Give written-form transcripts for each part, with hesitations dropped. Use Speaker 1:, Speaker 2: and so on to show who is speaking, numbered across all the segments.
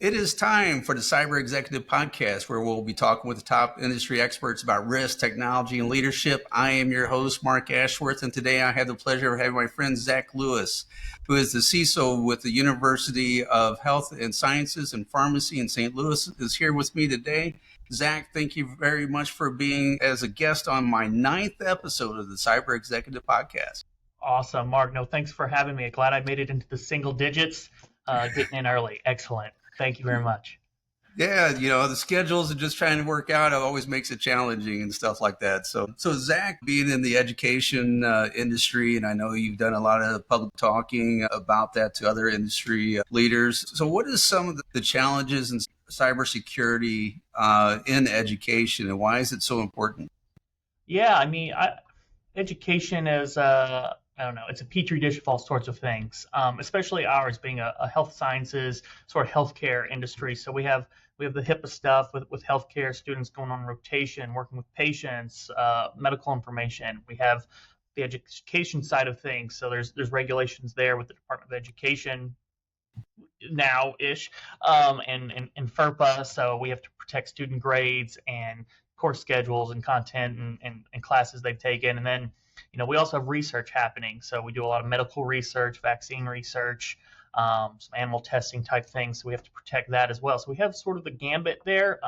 Speaker 1: It is time for the Cyber Executive Podcast, where we'll be talking with the top industry experts about risk, technology, and leadership. I am your host, Marc Ashworth, and today I have the pleasure of having my friend Zach Lewis, who is the CISO with the University of Health and Sciences and Pharmacy in St. Louis, is here with me today. Zach, thank you very much for being as a guest on my 9th episode of the Cyber Executive Podcast.
Speaker 2: Awesome, Mark. No, thanks for having me. Glad I made it into the single digits, getting in early. Excellent. Thank you very much.
Speaker 1: Yeah, the schedules and just trying to work out always makes it challenging and stuff like that. So Zach, being in the education industry, and I know you've done a lot of public talking about that to other industry leaders. So what is some of the challenges in cybersecurity in education, and why is it so important?
Speaker 2: Yeah, I mean, education is I don't know, it's a petri dish of all sorts of things, especially ours being a health sciences sort of healthcare industry. So we have the HIPAA stuff with healthcare students going on rotation, working with patients, medical information. We have the education side of things. So there's regulations there with the Department of Education now-ish, and FERPA. So we have to protect student grades and course schedules and content and classes they've taken. And then we also have research happening. So we do a lot of medical research, vaccine research, some animal testing type things. So we have to protect that as well. So we have sort of the gambit there.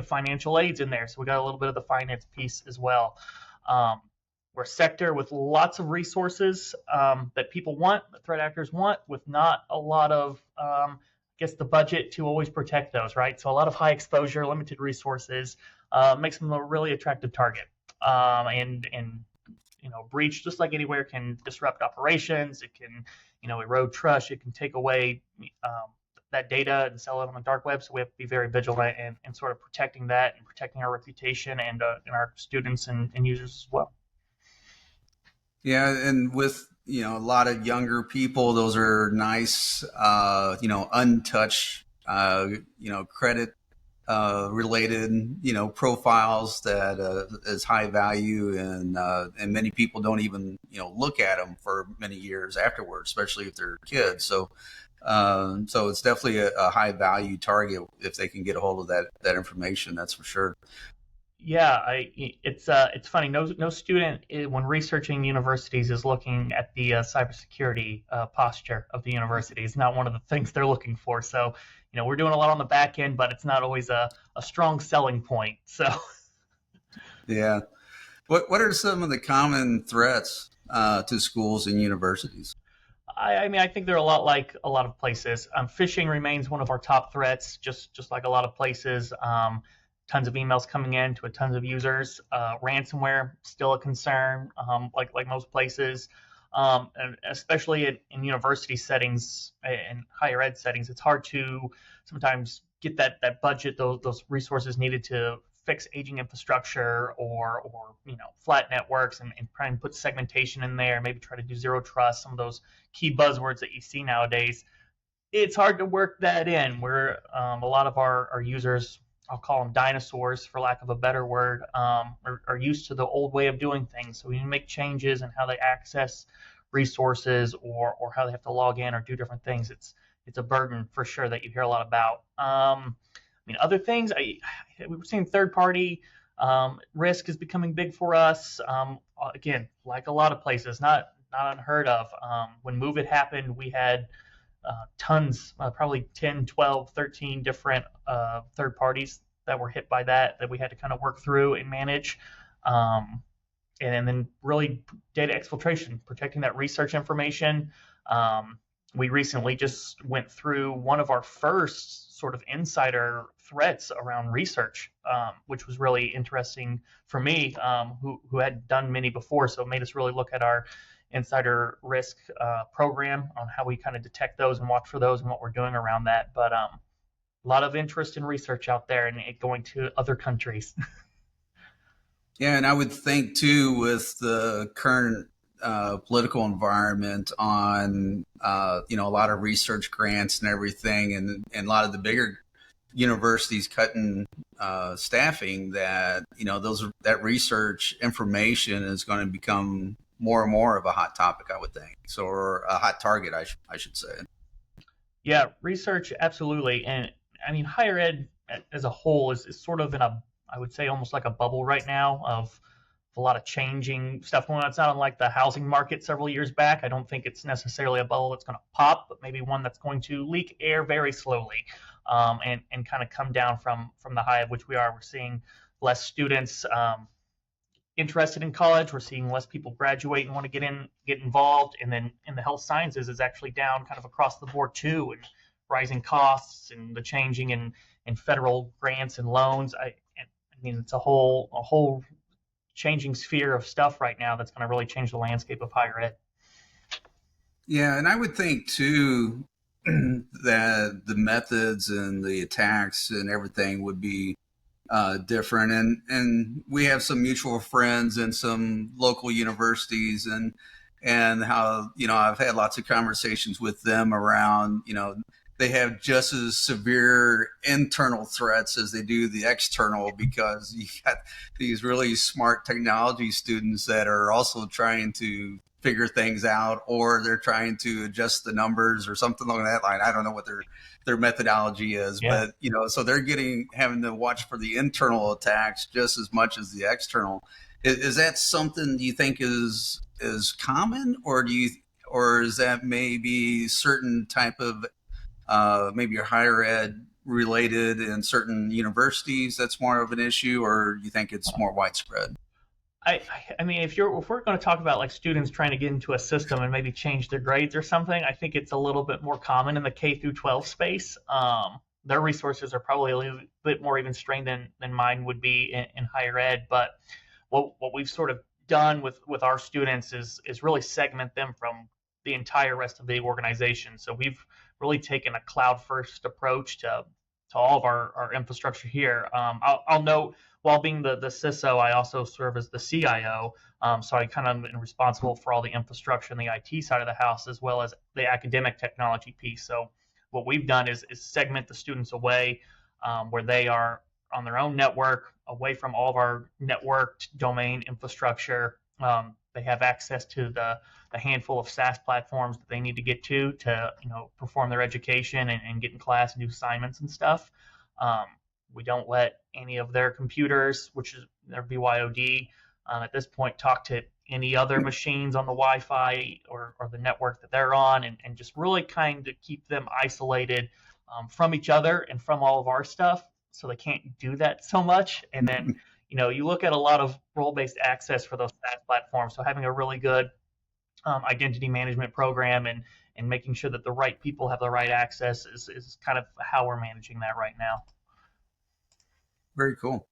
Speaker 2: Financial aid's in there. So we got a little bit of the finance piece as well. We're a sector with lots of resources that people want, that threat actors want, with not a lot of, the budget to always protect those, right? So a lot of high exposure, limited resources makes them a really attractive target. Breach, just like anywhere, can disrupt operations. It can, erode trust. It can take away that data and sell it on the dark web. So we have to be very vigilant and sort of protecting that and protecting our reputation and our students and users as well.
Speaker 1: Yeah, and with a lot of younger people, those are nice, untouched, credit related, profiles that is high value, and many people don't even look at them for many years afterwards, especially if they're kids. So it's definitely a high value target if they can get a hold of that information. That's for sure.
Speaker 2: Yeah, it's funny. No student when researching universities is looking at the cybersecurity posture of the university. It's not one of the things they're looking for. So, we're doing a lot on the back end, but it's not always a strong selling point. So,
Speaker 1: yeah. What are some of the common threats to schools and universities?
Speaker 2: I think they're a lot like a lot of places. Phishing remains one of our top threats, just like a lot of places. Tons of emails coming in to tons of users. Ransomware, still a concern, like most places. And especially in university settings and higher ed settings, it's hard to sometimes get that budget, those resources needed to fix aging infrastructure or flat networks and try and put segmentation in there, maybe try to do zero trust, some of those key buzzwords that you see nowadays. It's hard to work that in. Where a lot of our users, I'll call them dinosaurs for lack of a better word, are used to the old way of doing things. So we need to make changes in how they access resources or how they have to log in or do different things. It's a burden for sure that you hear a lot about. Other things, we've seen third party risk is becoming big for us. Again, like a lot of places, not unheard of. When MOVE happened, we had tons, probably 10, 12, 13 different third parties that were hit by that we had to kind of work through and manage. And then really data exfiltration, protecting that research information. We recently just went through one of our first sort of insider threats around research, which was really interesting for me, who had done many before. So it made us really look at our insider risk program on how we kind of detect those and watch for those and what we're doing around that. But a lot of interest in research out there and it going to other countries.
Speaker 1: Yeah, and I would think too, with the current political environment on a lot of research grants and everything, and a lot of the bigger universities cutting staffing, that that research information is going to become more and more of a hot topic, I would think. So, or a hot target, I should say.
Speaker 2: Yeah, research, absolutely. And I mean, higher ed as a whole is sort of in a, I would say, almost like a bubble right now of a lot of changing stuff going on. It's not unlike the housing market several years back. I don't think it's necessarily a bubble that's going to pop, but maybe one that's going to leak air very slowly, and kind of come down from the high of which we are. We're seeing less students interested in college. We're seeing less people graduate and want to get involved. And then in the health sciences is actually down kind of across the board too, and rising costs and the changing in federal grants and loans. I mean, it's a whole changing sphere of stuff right now that's going to really change the landscape of higher ed.
Speaker 1: Yeah, and I would think too that the methods and the attacks and everything would be different. And we have some mutual friends in some local universities, and how I've had lots of conversations with them around they have just as severe internal threats as they do the external, because you got these really smart technology students that are also trying to figure things out, or they're trying to adjust the numbers or something along that line. I don't know what their methodology is,
Speaker 2: Yeah.
Speaker 1: but so they're having to watch for the internal attacks just as much as the external. Is that something you think is common, or or is that maybe certain type of maybe your higher ed related in certain universities that's more of an issue, or you think it's more widespread?
Speaker 2: I mean, if we're going to talk about like students trying to get into a system and maybe change their grades or something, I think it's a little bit more common in the K through 12 space. Their resources are probably a little bit more even strained than mine would be in higher ed. But what we've sort of done with our students is really segment them from the entire rest of the organization. So we've really taken a cloud first approach to all of our infrastructure here. I'll note, while being the CISO, I also serve as the CIO. So I kind of am responsible for all the infrastructure and the IT side of the house, as well as the academic technology piece. So what we've done is segment the students away, where they are on their own network, away from all of our networked domain infrastructure. They have access to the handful of SaaS platforms that they need to get to perform their education and get in class and do assignments and stuff. Um, we don't let any of their computers, which is their BYOD, at this point, talk to any other machines on the Wi-Fi or the network that they're on, and just really kind of keep them isolated from each other and from all of our stuff, so they can't do that so much. And then you look at a lot of role-based access for those SaaS platforms, so having a really good identity management program and making sure that the right people have the right access is kind of how we're managing that right now.
Speaker 1: Very cool.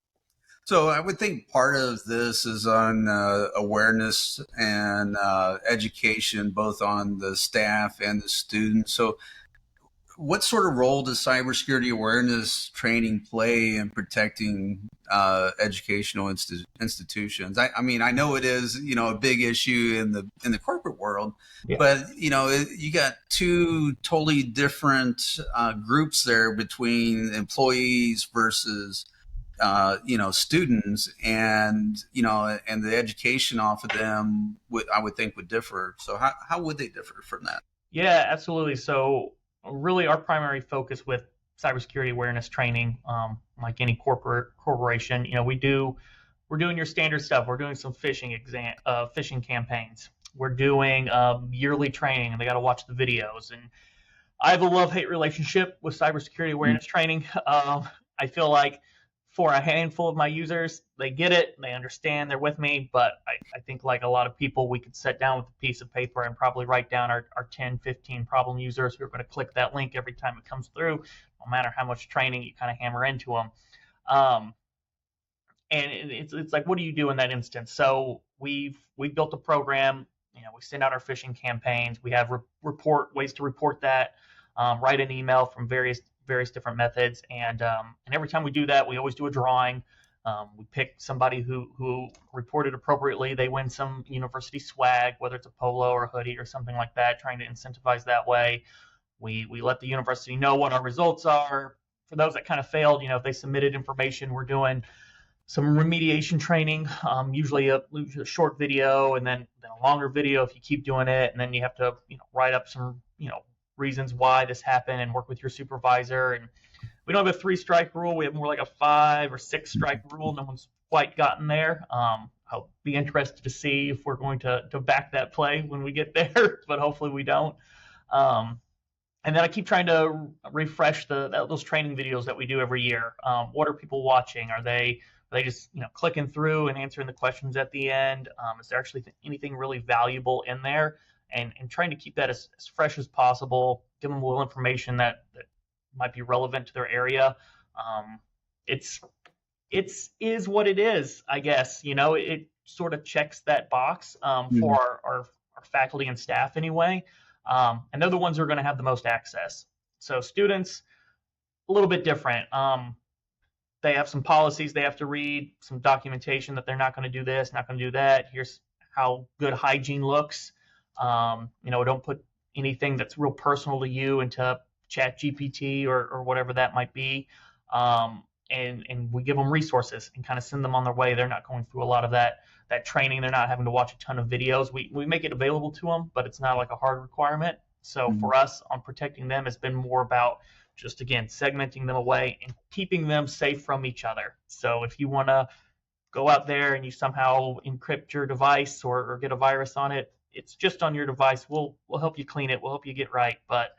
Speaker 1: So I would think part of this is on awareness and education, both on the staff and the students. So what sort of role does cybersecurity awareness training play in protecting educational institutions? I mean, I know it is a big issue in the corporate world,
Speaker 2: Yeah.
Speaker 1: but you got two totally different groups there between employees versus students, and and the education off of them I would think would differ. So how would they differ from that?
Speaker 2: Yeah, absolutely. So really our primary focus with cybersecurity awareness training, like any corporation, we're doing your standard stuff. We're doing some phishing campaigns. We're doing yearly training, and they got to watch the videos. And I have a love-hate relationship with cybersecurity awareness training. I feel like for a handful of my users, they get it, they understand, they're with me. But I think, like a lot of people, we could sit down with a piece of paper and probably write down our 10, 15 problem users who are going to click that link every time it comes through, no matter how much training you kind of hammer into them. And it's like, what do you do in that instance? So we've built a program. We send out our phishing campaigns. We have ways to report that. Write an email from various different methods, and every time we do that, we always do a drawing. We pick somebody who reported appropriately. They win some university swag, whether it's a polo or a hoodie or something like that, trying to incentivize that way. We let the university know what our results are. For those that kind of failed, if they submitted information, we're doing some remediation training, usually a short video, and then a longer video if you keep doing it, and then you have to write up some reasons why this happened and work with your supervisor. And we don't have a 3 strike rule. We have more like a 5 or 6 strike rule. No one's quite gotten there. I'll be interested to see if we're going to back that play when we get there, but hopefully we don't. Um, and then I keep trying to refresh those training videos that we do every year. What are people watching? Are they just clicking through and answering the questions at the end? Is there actually anything really valuable in there? And trying to keep that as fresh as possible, give them a little information that might be relevant to their area. Um, it's it's is what it is, I guess. It sort of checks that box for
Speaker 1: Mhm.
Speaker 2: our faculty and staff anyway, and they're the ones who are going to have the most access. So students, a little bit different. They have some policies they have to read, some documentation that they're not going to do this, not going to do that. Here's how good hygiene looks. Don't put anything that's real personal to you into Chat GPT or whatever that might be. And we give them resources and kind of send them on their way. They're not going through a lot of that training. They're not having to watch a ton of videos. We make it available to them, but it's not like a hard requirement. So
Speaker 1: Mhm.
Speaker 2: for us on protecting them has been more about just again segmenting them away and keeping them safe from each other. So if you want to go out there and you somehow encrypt your device or get a virus on it, it's just on your device. We'll help you clean it. We'll help you get right, but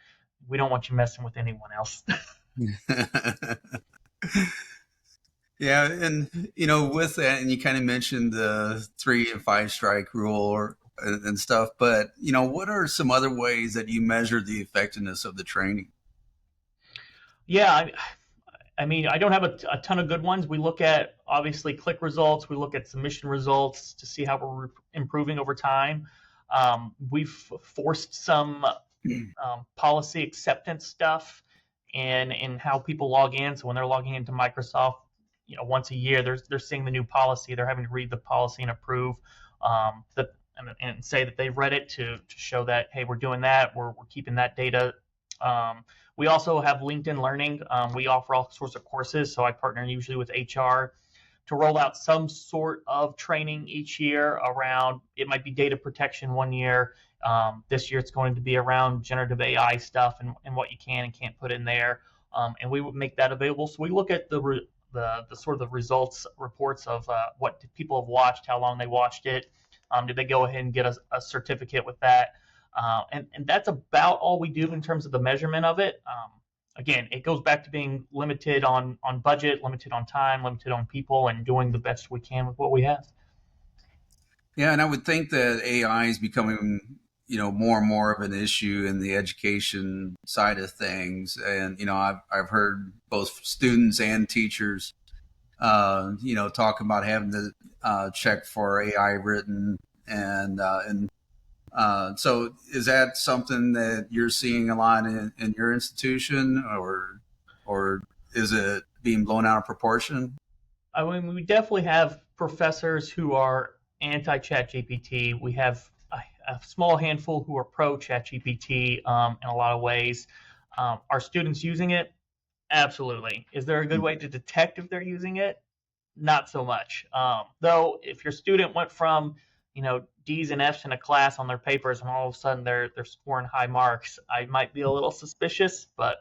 Speaker 2: we don't want you messing with anyone else.
Speaker 1: Yeah, and with that, and you kind of mentioned the 3 and 5 strike rule and stuff, but what are some other ways that you measure the effectiveness of the training?
Speaker 2: Yeah, I mean, I don't have a ton of good ones. We look at obviously click results. We look at submission results to see how we're improving over time. We've forced some policy acceptance stuff in how people log in. So when they're logging into Microsoft, once a year, they're seeing the new policy. They're having to read the policy and approve that and say that they've read it to show that hey, we're doing that. We're keeping that data. We also have LinkedIn Learning. We offer all sorts of courses. So I partner usually with HR to roll out some sort of training each year around it might be data protection one year. This year it's going to be around generative AI stuff and what you can and can't put in there. And we would make that available. So we look at the sort of the results reports of what people have watched, how long they watched it. Did they go ahead and get a certificate with that? And that's about all we do in terms of the measurement of it. Again, it goes back to being limited on budget, limited on time, limited on people, and doing the best we can with what we have.
Speaker 1: Yeah, and I would think that AI is becoming, more and more of an issue in the education side of things. And, I've heard both students and teachers, talk about having to check for AI written and so is that something that you're seeing a lot in your institution or is it being blown out of proportion?
Speaker 2: I mean, we definitely have professors who are anti-Chat GPT. We have a small handful who are pro-Chat GPT in a lot of ways. Are students using it? Absolutely. Is there a good way to detect if they're using it? Not so much. Though, if your student went from D's and F's in a class on their papers and all of a sudden they're scoring high marks, I might be a little suspicious. But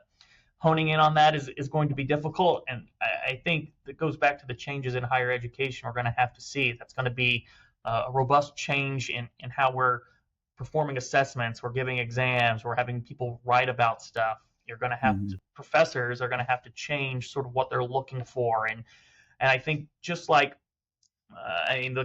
Speaker 2: honing in on that is going to be difficult, and I think that goes back to the changes in higher education we're going to have to see. That's going to be a robust change in how we're performing assessments, we're giving exams, we're having people write about stuff. You're going to have
Speaker 1: Mm-hmm.
Speaker 2: to, professors are going to have to change sort of what they're looking for, and I think just like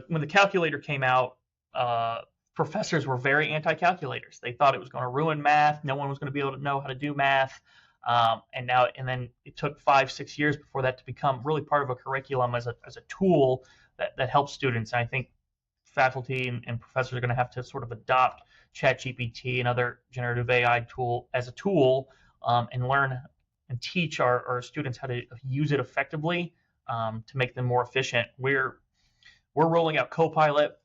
Speaker 2: when the calculator came out, uh, professors were very anti-calculators. They thought it was going to ruin math. No one was going to be able to know how to do math. And then it took 5, 6 years before that to become really part of a curriculum as a tool that helps students. And I think faculty and professors are going to have to sort of adopt ChatGPT and other generative AI tool as a tool and learn and teach our students how to use it effectively to make them more efficient. We're rolling out Copilot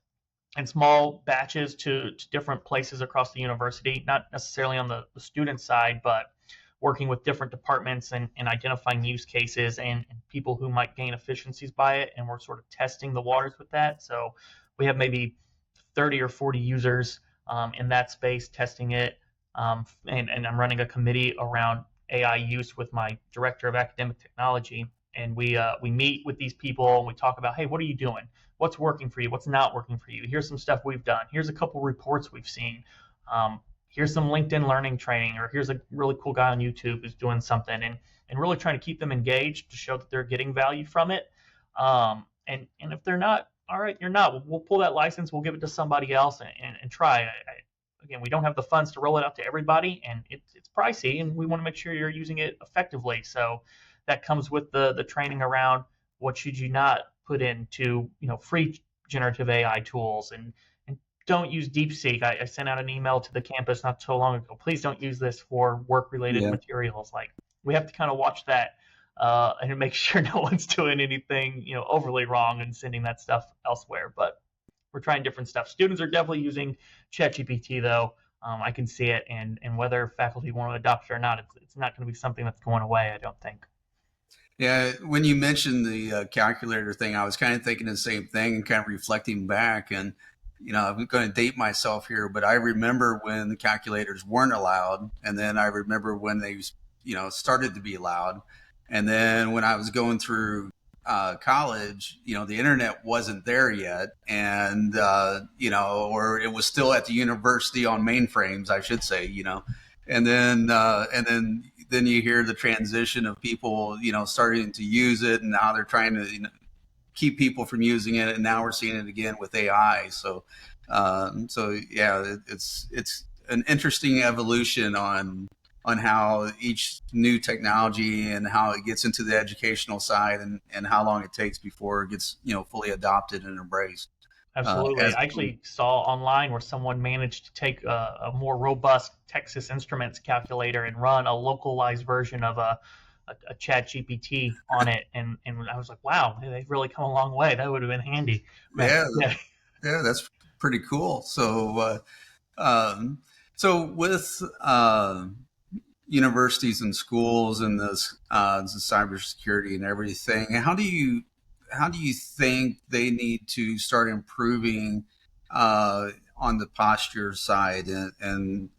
Speaker 2: in small batches to different places across the university, not necessarily on the student side, but working with different departments and identifying use cases and people who might gain efficiencies by it. And we're sort of testing the waters with that. So we have maybe 30 or 40 users in that space testing it. And I'm running a committee around AI use with my director of academic technology, and we meet with these people and we talk about, hey, what are you doing? What's working for you? What's not working for you? Here's some stuff we've done. Here's a couple reports we've seen. Here's some LinkedIn learning training, or here's a really cool guy on YouTube who's doing something, and really trying to keep them engaged to show that they're getting value from it. And if they're not, all right, you're not. We'll pull that license. We'll give it to somebody else and try. Again, we don't have the funds to roll it out to everybody, and it's pricey, and we want to make sure you're using it effectively. So that comes with the training around what should you not put into free generative AI tools, and don't use DeepSeek. I sent out an email to the campus not so long ago. Please don't use this for work-related
Speaker 1: Yeah.
Speaker 2: materials. Like, we have to kind of watch that and make sure no one's doing anything overly wrong and sending that stuff elsewhere. But we're trying different stuff. Students are definitely using ChatGPT though. I can see it, and whether faculty want to adopt it or not, it's not going to be something that's going away, I don't think.
Speaker 1: Yeah, when you mentioned the calculator thing, I was kind of thinking the same thing and kind of reflecting back. And, I'm going to date myself here, but I remember when the calculators weren't allowed. And then I remember when they, started to be allowed. And then when I was going through college, the internet wasn't there yet. And, or it was still at the university on mainframes, I should say, and then you hear the transition of people, starting to use it, and now they're trying to keep people from using it, and now we're seeing it again with AI. So yeah, it's an interesting evolution on how each new technology and how it gets into the educational side, and how long it takes before it gets fully adopted and embraced.
Speaker 2: Absolutely.
Speaker 1: As
Speaker 2: I actually saw online where someone managed to take more robust Texas Instruments calculator and run a localized version of a Chat GPT on it. And I was like, wow, they've really come a long way. That would have been handy back
Speaker 1: yeah,
Speaker 2: in the day.
Speaker 1: yeah, that's pretty cool. So with universities and schools and the cybersecurity and everything, how do you think they need to start improving on the posture side, and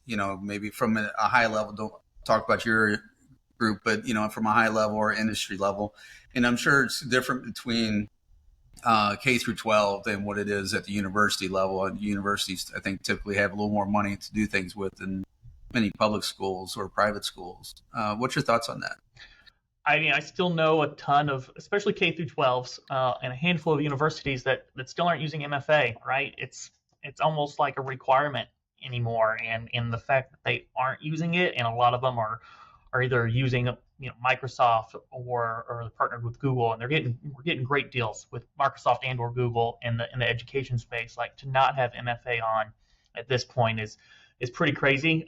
Speaker 1: maybe from a high level? Don't talk about your group, but from a high level or industry level. And I'm sure it's different between K through 12 than what it is at the university level. And universities, I think, typically have a little more money to do things with than many public schools or private schools. What's your thoughts on that?
Speaker 2: I mean, I still know a ton of, especially K through 12s, and a handful of universities that still aren't using MFA. Right? It's almost like a requirement anymore, and in the fact that they aren't using it, and a lot of them are either using Microsoft or they're partnered with Google, and we're getting great deals with Microsoft and or Google in the education space. Like, to not have MFA on at this point is pretty crazy.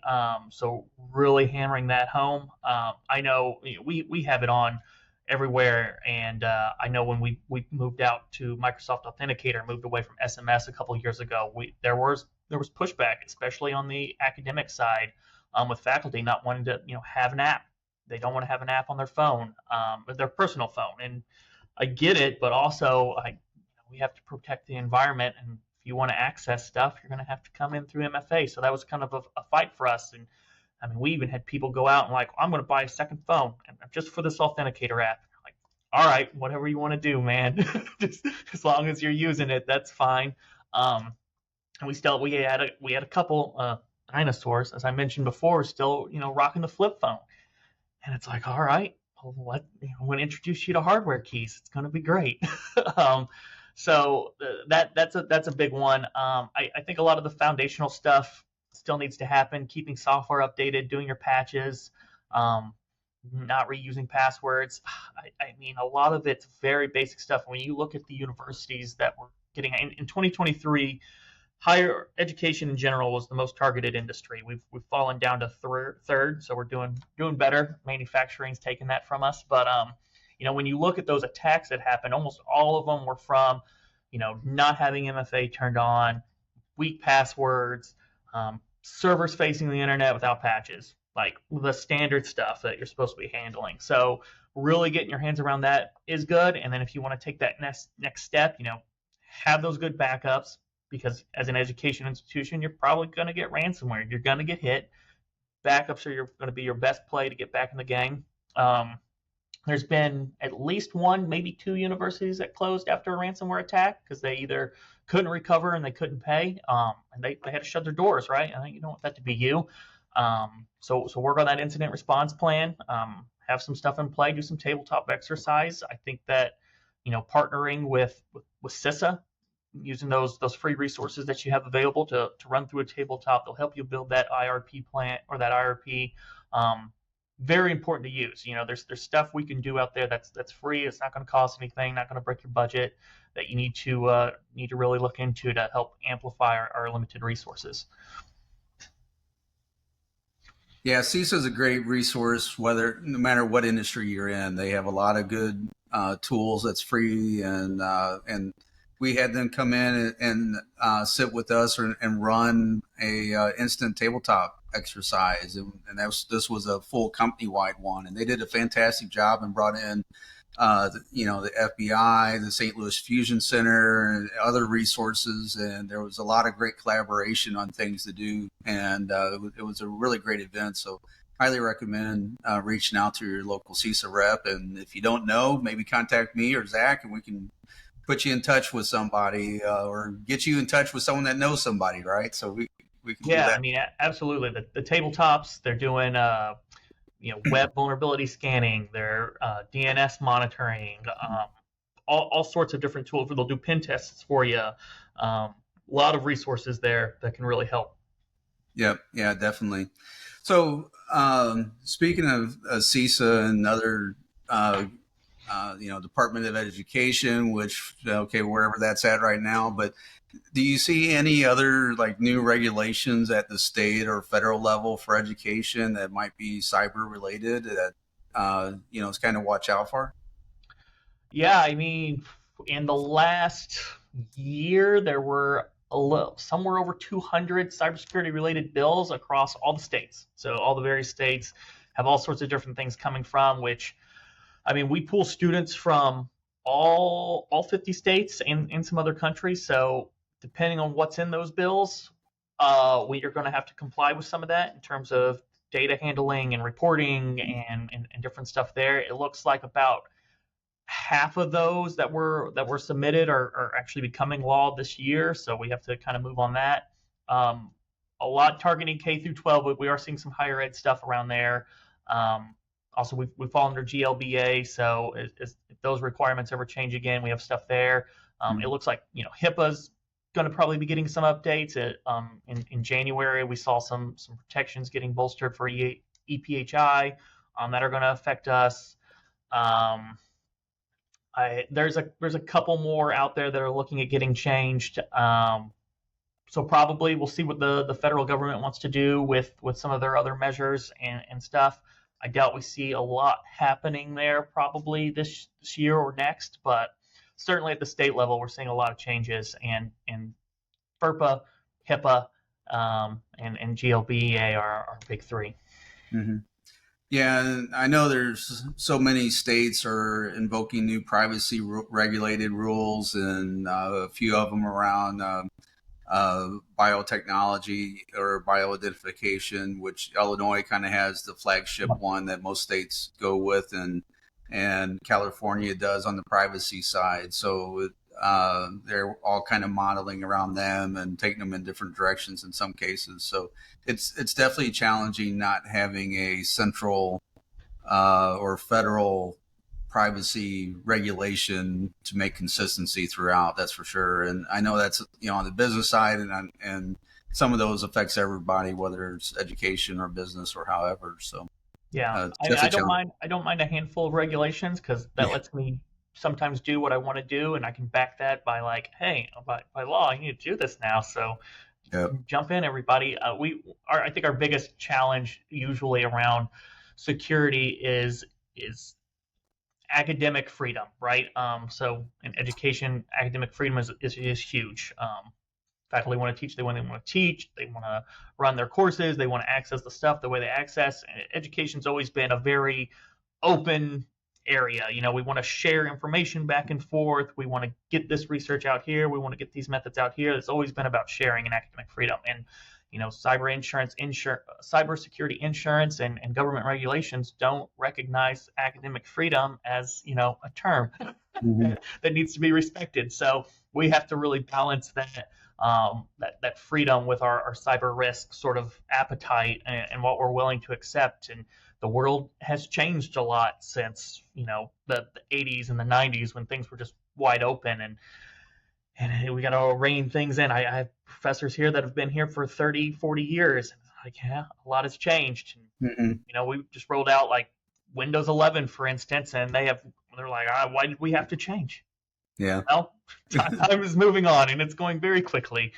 Speaker 2: So really hammering that home. I know we have it on everywhere, and I know when we moved out to Microsoft Authenticator, moved away from SMS a couple of years ago, there was pushback, especially on the academic side, with faculty not wanting to have an app. They don't want to have an app on their phone, their personal phone, and I get it, but also we have to protect the environment, and if you want to access stuff, you're going to have to come in through MFA. So that was kind of a fight for us, and I mean, we even had people go out and like, I'm going to buy a second phone just for this Authenticator app. Like, all right, whatever you want to do, man. Just as long as you're using it, that's fine. Um, and we had a couple dinosaurs, as I mentioned before, still rocking the flip phone, and it's like, all right, well, I'm going to introduce you to hardware keys. It's going to be great. um, so that's a big one. I think a lot of the foundational stuff still needs to happen. Keeping software updated, doing your patches, um, not reusing passwords. I mean, a lot of it's very basic stuff. When you look at the universities that were getting in 2023, higher education in general was the most targeted industry. We've fallen down to third, so we're doing better. Manufacturing's taken that from us, but when you look at those attacks that happened, almost all of them were from not having MFA turned on, weak passwords, servers facing the internet without patches, like the standard stuff that you're supposed to be handling. So really getting your hands around that is good. And then if you want to take that next step, have those good backups, because as an education institution, you're probably going to get ransomware. You're going to get hit. backups are going to be your best play to get back in the game. Um, there's been at least one, maybe two universities that closed after a ransomware attack because they either couldn't recover and they couldn't pay, and they had to shut their doors, right? I think you don't want that to be you. So work on that incident response plan. Have some stuff in play. Do some tabletop exercise. I think that partnering with CISA, using those free resources that you have available to run through a tabletop, they'll help you build that IRP plan or that IRP. Very important to use. There's stuff we can do out there that's free. It's not going to cost anything, not going to break your budget. That you need to really look into to help amplify our limited resources.
Speaker 1: Yeah, CISA is a great resource, no matter what industry you're in. They have a lot of good tools that's free, and we had them come in and sit with us and run a instant tabletop exercise, and this was a full company wide one, and they did a fantastic job and brought in the FBI, the St. Louis Fusion Center, and other resources, and there was a lot of great collaboration on things to do, and it was a really great event. So highly recommend reaching out to your local CISA rep, and if you don't know, maybe contact me or Zach, and we can put you in touch with somebody or get you in touch with someone that knows somebody, right? So we can do
Speaker 2: Yeah,
Speaker 1: that.
Speaker 2: I mean, absolutely. The tabletops, they're doing web vulnerability scanning, they're DNS monitoring, all sorts of different tools. They'll do pen tests for you. A lot of resources there that can really help.
Speaker 1: Yep. Yeah, definitely. So, speaking of CISA and other, Department of Education, which, okay, wherever that's at right now, but do you see any other like new regulations at the state or federal level for education that might be cyber related that, it's kind of watch out for?
Speaker 2: Yeah, I mean, in the last year, there were somewhere over 200 cybersecurity related bills across all the states. So all the various states have all sorts of different things coming from, which, I mean, we pull students from all 50 states and some other countries. So depending on what's in those bills, we are going to have to comply with some of that in terms of data handling and reporting and different stuff there. It looks like about half of those that were submitted are actually becoming law this year. So we have to kind of move on that. Um, a lot targeting K through 12, but we are seeing some higher ed stuff around there. Also, we fall under GLBA, so if those requirements ever change again, we have stuff there. It looks like HIPAA's going to probably be getting some updates. In January, we saw some protections getting bolstered for EPHI that are going to affect us. There's a couple more out there that are looking at getting changed. So probably we'll see what the federal government wants to do with some of their other measures and stuff. I doubt we see a lot happening there probably this year or next, but certainly at the state level we're seeing a lot of changes, and FERPA, HIPAA, and GLBA are big three.
Speaker 1: Mm-hmm. Yeah, and I know there's so many states are invoking new privacy regulated rules, and a few of them around biotechnology or bioidentification, which Illinois kind of has the flagship one that most states go with, and California does on the privacy side. So they're all kind of modeling around them and taking them in different directions in some cases. So it's definitely challenging not having a central or federal privacy regulation to make consistency throughout. That's for sure. And I know that's on the business side, and some of those affects everybody, whether it's education or business or however. So
Speaker 2: Yeah,
Speaker 1: that's a
Speaker 2: I don't
Speaker 1: challenge.
Speaker 2: mind. I don't mind a handful of regulations because that
Speaker 1: Yeah.
Speaker 2: lets me sometimes do what I want to do, and I can back that by like, hey, by law, you need to do this now. So
Speaker 1: Yep.
Speaker 2: jump in, everybody. I think our biggest challenge usually around security is academic freedom, right? So in education, academic freedom is huge. Faculty want to teach the way they want to teach. They want to run their courses. They want to access the stuff the way they access. And education's always been a very open area. We want to share information back and forth. We want to get this research out here. We want to get these methods out here. It's always been about sharing and academic freedom. And cybersecurity insurance and government regulations don't recognize academic freedom as, a term
Speaker 1: Hmm.
Speaker 2: that needs to be respected. So we have to really balance that freedom with our cyber risk sort of appetite and what we're willing to accept. And the world has changed a lot since the 80s and the 90s when things were just wide open, and we got to rein things in. I have professors here that have been here for 30, 40 years. And like, yeah, a lot has changed. And,
Speaker 1: Hmm.
Speaker 2: we just rolled out like Windows 11, for instance, and they're like, why did we have to change?
Speaker 1: Yeah.
Speaker 2: Well, time is moving on, and it's going very quickly.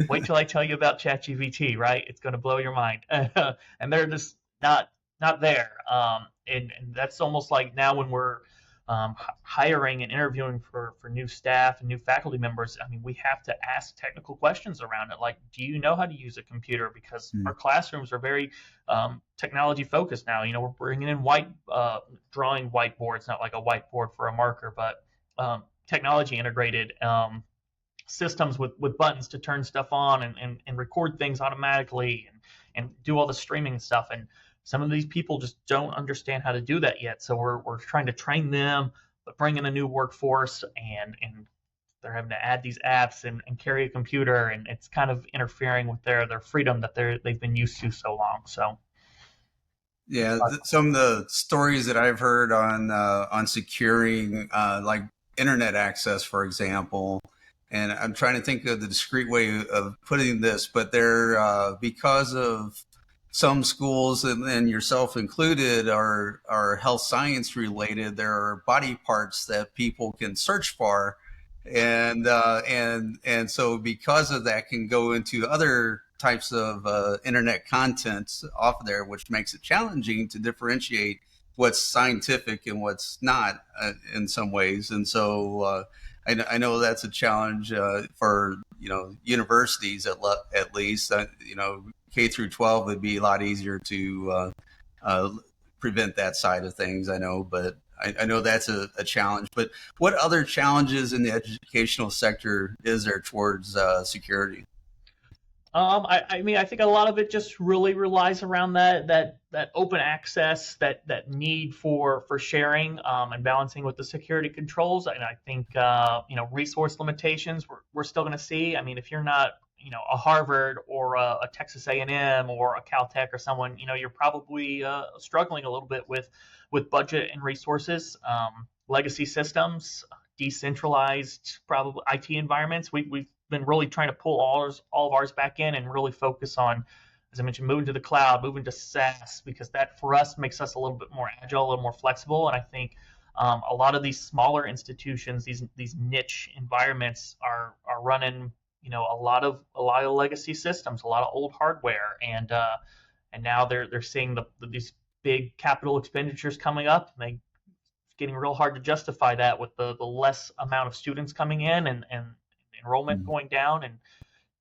Speaker 2: Wait till I tell you about ChatGPT, right? It's going to blow your mind. And they're just not there. And that's almost like now when we're hiring and interviewing for new staff and new faculty members. I mean, we have to ask technical questions around it, like, do you know how to use a computer? Because our classrooms are very technology focused now. We're bringing in drawing whiteboards, not like a whiteboard for a marker, but technology integrated systems with buttons to turn stuff on and record things automatically and do all the streaming stuff. And some of these people just don't understand how to do that yet. So we're trying to train them, but bring in a new workforce, and they're having to add these apps and carry a computer, and it's kind of interfering with their freedom that they've been used to so long. So
Speaker 1: Yeah, some of the stories that I've heard on securing like internet access, for example, and I'm trying to think of the discrete way of putting this, but they're because of some schools and yourself included are health science related. There are body parts that people can search for, and so because of that can go into other types of internet content off of there, which makes it challenging to differentiate what's scientific and what's not in some ways. And so I know that's a challenge for universities at least. K through 12 would be a lot easier to prevent that side of things. I know, but I know that's a challenge. But what other challenges in the educational sector is there towards security?
Speaker 2: I mean, I think a lot of it just really relies around that open access, that need for sharing, and balancing with the security controls. And I think resource limitations we're still going to see. I mean, if you're not a Harvard or a Texas A&M or a Caltech or someone, you're probably struggling a little bit with budget and resources. Legacy systems, decentralized probably IT environments. We've been really trying to pull all of ours back in and really focus on, as I mentioned, moving to the cloud, moving to SaaS, because that for us makes us a little bit more agile, a little more flexible. And I think a lot of these smaller institutions, these niche environments, are running a lot of legacy systems, a lot of old hardware, and now they're seeing these big capital expenditures coming up, and it's getting real hard to justify that with the less amount of students coming in and enrollment going down. And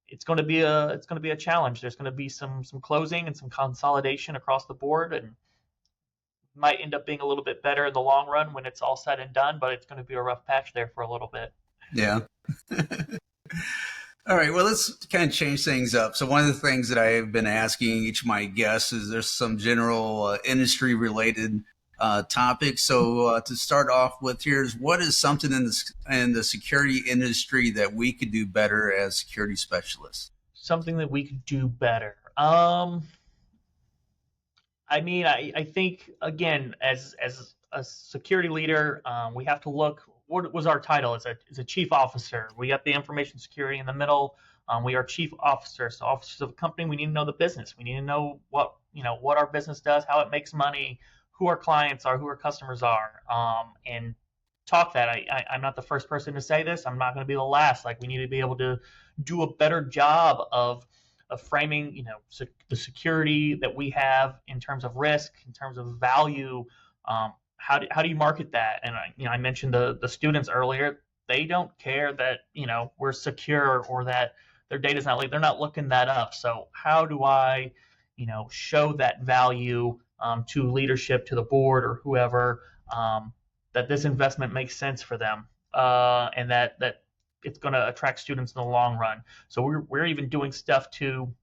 Speaker 2: it's going to be a challenge. There's going to be some closing and some consolidation across the board, and might end up being a little bit better in the long run when it's all said and done, but it's going to be a rough patch there for a little bit.
Speaker 1: Yeah. All right, well, let's kind of change things up. So one of the things that I have been asking each of my guests is there's some general industry related topics. So to start off with, here's what is something in the security industry that we could do better as security specialists?
Speaker 2: Something that we could do better. I mean, I think again, as a security leader, we have to look. What was our title as a chief officer? We got the information security in the middle. We are chief officers, so officers of a company. We need to know the business. We need to know what our business does, how it makes money, who our clients are, who our customers are, and talk that. I'm not the first person to say this. I'm not going to be the last. Like, we need to be able to do a better job of framing, the security that we have in terms of risk, in terms of value. How do you market that? And I mentioned the students earlier. They don't care that we're secure or that their data's not leaked. They're not looking that up. So how do I show that value to leadership, to the board or whoever, that this investment makes sense for them, and that it's going to attract students in the long run. So we're even doing stuff to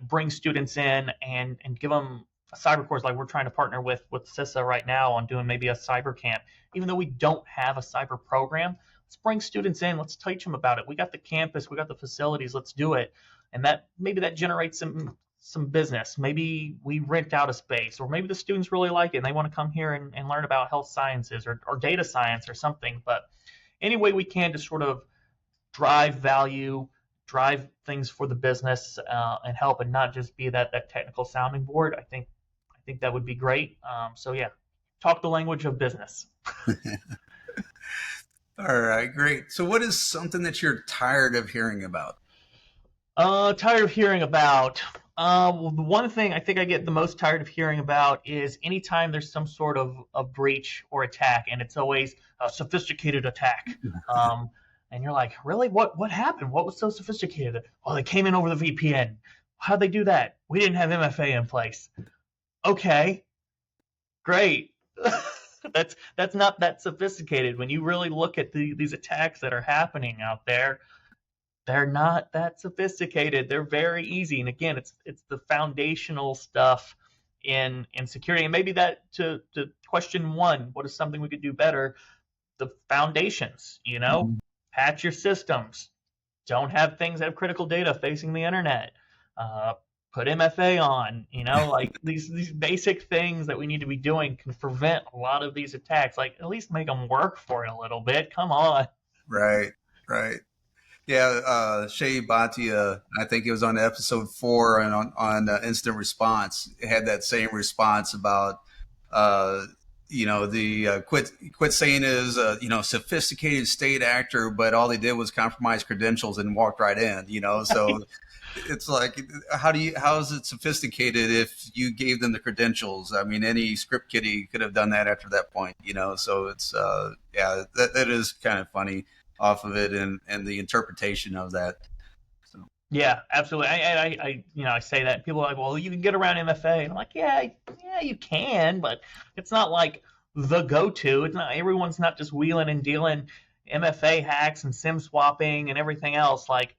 Speaker 2: bring students in and give them a cyber course. Like we're trying to partner with CISO right now on doing maybe a cyber camp. Even though we don't have a cyber program, let's bring students in. Let's teach them about it. We got the campus, we got the facilities. Let's do it. And that maybe that generates some business. Maybe we rent out a space, or maybe the students really like it and they want to come here and learn about health sciences or data science or something. But any way we can to sort of drive value, drive things for the business, and help, and not just be that technical sounding board. I think that would be great. So yeah, talk the language of business.
Speaker 1: All right, great. So, what is something that you're tired of hearing about?
Speaker 2: Tired of hearing about. Well, the one thing I think I get the most tired of hearing about is anytime there's some sort of breach or attack, and it's always a sophisticated attack. Um, and you're like, really? What happened? What was so sophisticated? Well, they came in over the VPN. How'd they do that? We didn't have MFA in place. Okay, great. That's not that sophisticated. When you really look at these attacks that are happening out there, they're not that sophisticated. They're very easy. And again, it's the foundational stuff in security. And maybe that to question one, what is something we could do better? The foundations, patch your systems. Don't have things that have critical data facing the internet. Uh, Put MFA on, like these basic things that we need to be doing can prevent a lot of these attacks. Like at least make them work for it a little bit. Come on.
Speaker 1: Right, right. Yeah, Shay Bhatia, I think it was on episode 4 and on instant response, it had that same response about, uh, the quit saying is, sophisticated state actor, but all they did was compromise credentials and walked right in, so it's like, how is it sophisticated if you gave them the credentials? I mean, any script kiddie could have done that after that point, so it's, yeah, that is kind of funny off of it and the interpretation of that. So,
Speaker 2: Yeah, absolutely. I say that people are like, well, you can get around MFA, and I'm like, yeah, yeah, you can, but it's not like the go-to. It's not everyone's not just wheeling and dealing MFA hacks and SIM swapping and everything else. Like,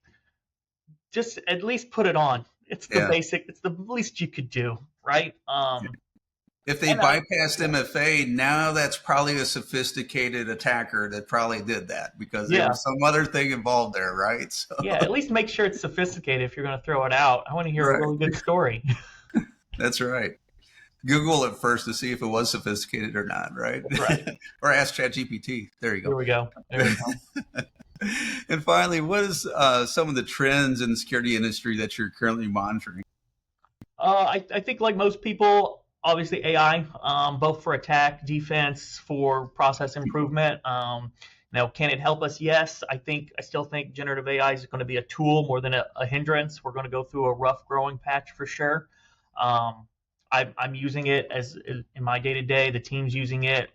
Speaker 2: just at least put it on. It's the
Speaker 1: yeah.
Speaker 2: basic. It's the least you could do, right?
Speaker 1: If they
Speaker 2: And
Speaker 1: bypassed MFA, now that's probably a sophisticated attacker that probably did that because there
Speaker 2: yeah,
Speaker 1: was some other thing involved there, right? So,
Speaker 2: yeah. At least make sure it's sophisticated if you're going to throw it out. I want to hear a
Speaker 1: right.
Speaker 2: really good story.
Speaker 1: That's right. Google it first to see if it was sophisticated or not, right?
Speaker 2: That's right.
Speaker 1: Or ask ChatGPT. There you
Speaker 2: Here
Speaker 1: go.
Speaker 2: we go. There we go.
Speaker 1: And finally, what is some of the trends in the security industry that you're currently monitoring?
Speaker 2: I think like most people, obviously AI, both for attack, defense, for process improvement. Now, can it help us? Yes. I still think generative AI is going to be a tool more than a hindrance. We're going to go through a rough growing patch for sure. I'm using it as in my day to day. The team's using it.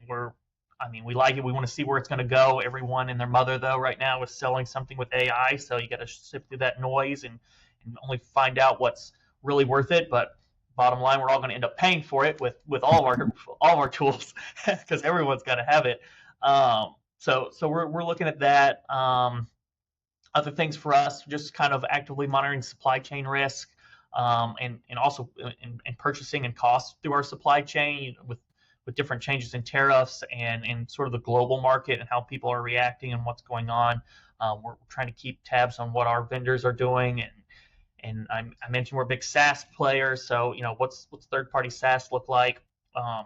Speaker 2: We like it. We want to see where it's going to go. Everyone and their mother, though, right now is selling something with AI, so you got to sift through that noise and only find out what's really worth it. But bottom line, we're all going to end up paying for it with all of our tools because everyone's got to have it. So we're looking at that. Other things for us, just kind of actively monitoring supply chain risk, and also in purchasing and costs through our supply chain with different changes in tariffs and sort of the global market and how people are reacting and what's going on. We're trying to keep tabs on what our vendors are doing, and I mentioned we're a big SaaS player, so what's third party SaaS look like?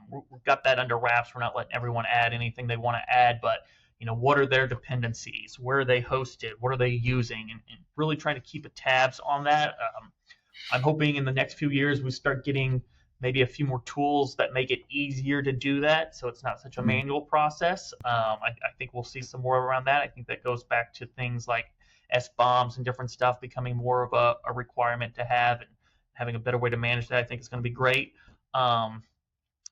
Speaker 2: We've got that under wraps. We're not letting everyone add anything they want to add, but what are their dependencies? Where are they hosted? What are they using? And really trying to keep a tabs on that. I'm hoping in the next few years we start getting maybe a few more tools that make it easier to do that, so it's not such a manual process. I think we'll see some more around that. I think that goes back to things like S-bombs and different stuff becoming more of a requirement to have, and having a better way to manage that. I think it's going to be great.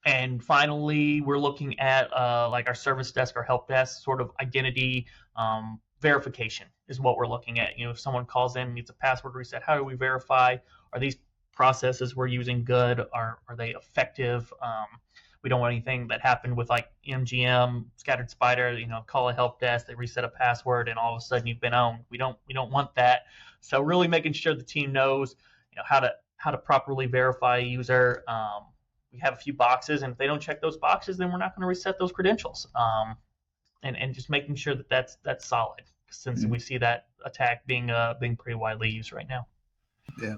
Speaker 2: And finally, we're looking at like our service desk, our help desk, sort of identity verification is what we're looking at. If someone calls in and needs a password reset, how do we verify? Are these processes we're using good? Are they effective? We don't want anything that happened with like MGM, Scattered Spider. Call a help desk, they reset a password, and all of a sudden you've been owned. We don't want that. So really making sure the team knows how to properly verify a user. We have a few boxes, and if they don't check those boxes, then we're not going to reset those credentials. And just making sure that that's solid, since we see that attack being pretty widely used right now.
Speaker 1: Yeah.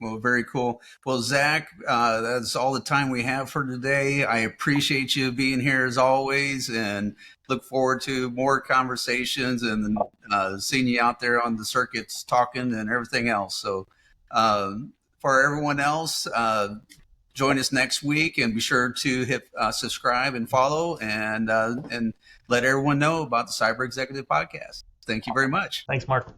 Speaker 1: Well, very cool. Well, Zach, that's all the time we have for today. I appreciate you being here as always, and look forward to more conversations and seeing you out there on the circuits talking and everything else. So, for everyone else, join us next week, and be sure to hit subscribe and follow, and let everyone know about the Cyber Executive Podcast. Thank you very much.
Speaker 2: Thanks, Mark.